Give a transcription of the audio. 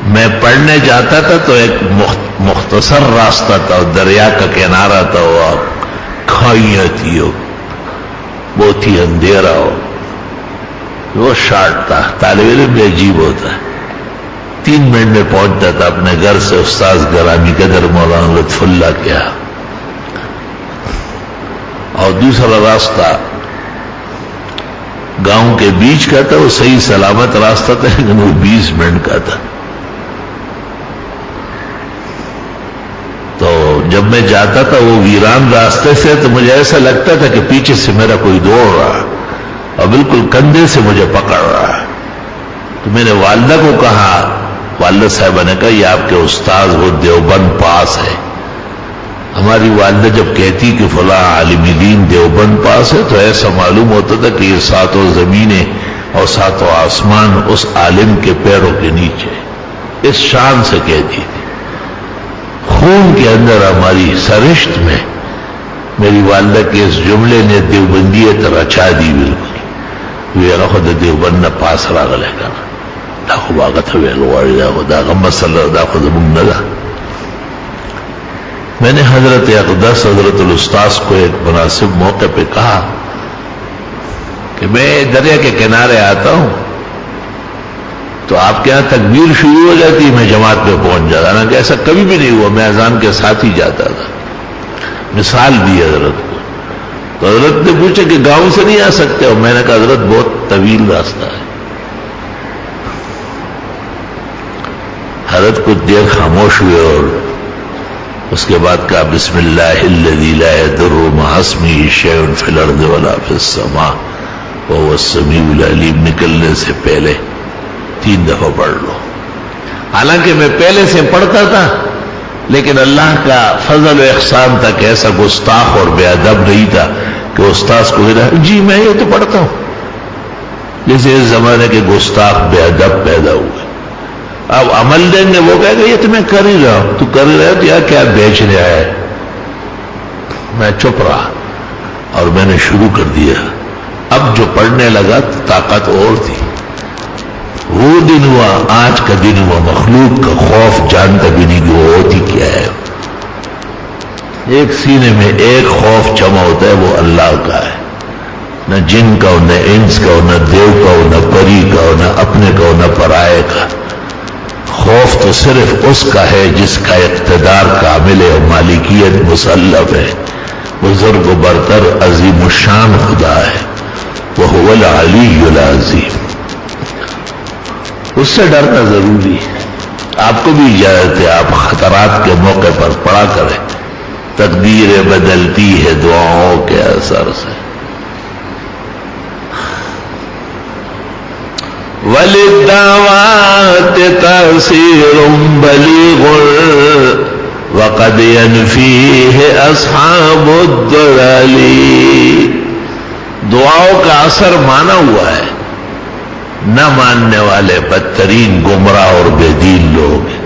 میں پڑھنے جاتا تھا تو ایک مختصر راستہ تھا، دریا کا کنارہ تھا، وہ کھائیاں تھی، بہت ہی اندھیرا ہو، وہ شارٹ تھا۔ طالب علم بھی عجیب ہوتا ہے، 3 منٹ میں پہنچتا تھا اپنے گھر سے استاذ گرامی قدر مولانا لطف اللہ کیا۔ اور دوسرا راستہ گاؤں کے بیچ کا تھا، وہ صحیح سلامت راستہ تھا لیکن وہ 20 منٹ کا تھا۔ تو جب میں جاتا تھا وہ ویران راستے سے تو مجھے ایسا لگتا تھا کہ پیچھے سے میرا کوئی دوڑ رہا اور بالکل کندھے سے مجھے پکڑ رہا۔ تو میں نے والدہ کو کہا، والدہ صاحبہ نے کہا یہ آپ کے استاذ وہ دیوبند پاس ہے۔ ہماری والدہ جب کہتی کہ فلاں عالم دین دیوبند پاس ہے تو ایسا معلوم ہوتا تھا کہ یہ 7 زمینیں اور 7 آسمان اس عالم کے پیروں کے نیچے، اس شان سے کہتی تھی۔ خون کے اندر ہماری سرشت میں میری والدہ کے اس جملے نے دیوبندیت رچا دی بالکل۔ ویرا خود دیوبند پاس راغلے کر دا خو باغت ویلواری دا خدا غمت صلی اللہ دا خود مگندا۔ میں نے حضرت اقدس حضرت الاستاذ کو ایک مناسب موقع پہ کہا کہ میں دریا کے کنارے آتا ہوں تو آپ کے یہاں تکبیر شروع ہو جاتی، میں جماعت پہ پہنچ جاتا، حالانکہ ایسا کبھی بھی نہیں ہوا، میں اذان کے ساتھ ہی جاتا تھا۔ مثال دی حضرت کو، تو حضرت نے پوچھا کہ گاؤں سے نہیں آ سکتے ہو؟ میں نے کہا حضرت بہت طویل راستہ ہے۔ حضرت کچھ دیر خاموش ہوئے اور اس کے بعد کہا بسم اللہ الذی لا یضر مع اسمہ شیء فی الارض ولا فی السماء وهو السمیع العلیم نکلنے سے پہلے 3 دفعہ پڑھ لو۔ حالانکہ میں پہلے سے پڑھتا تھا لیکن اللہ کا فضل و احسان تھا کہ ایسا گستاخ اور بے ادب نہیں تھا کہ استاذ کو کہا جی میں یہ تو پڑھتا ہوں، جیسے اس زمانے کے گستاخ بے ادب پیدا ہوئے۔ اب عمل دیں گے وہ کہے گا یہ تو میں کر ہی رہا ہوں، تو کر ہی رہا ہے تو یار کیا بیچ رہا ہے۔ میں چپ رہا اور میں نے شروع کر دیا۔ اب جو پڑھنے لگا تو طاقت اور تھی۔ وہ دن ہوا، آج کا دن ہوا، مخلوق کا خوف جانتا بھی نہیں کہ وہ ہوتی کیا ہے۔ ایک سینے میں ایک خوف جمع ہوتا ہے، وہ اللہ کا ہے، نہ جن کا ہو، نہ انس کا ہو، نہ دیو کا ہو، نہ پری کا ہو، نہ اپنے کا ہو، نہ پرائے کا۔ خوف تو صرف اس کا ہے جس کا اقتدار کامل ہے اور مالکیت مسلف ہے، بزرگ و برتر عظیم الشان خدا ہے، وہو العلی العظیم۔ اس سے ڈرنا ضروری ہے۔ آپ کو بھی اجازت ہے آپ خطرات کے موقع پر پڑھا کریں، تقدیر بدلتی ہے دعاؤں کے اثر سے۔ وَلِلدَّعْوَاتِ تَأْثِيرٌ بَلِيغٌ وَقَدْ يَنْفِيهِ أَصْحَابُ الضَّلَالِ۔ دعاؤں کا اثر مانا ہوا ہے، نہ ماننے والے بدترین گمراہ اور بے دین لوگ ہیں۔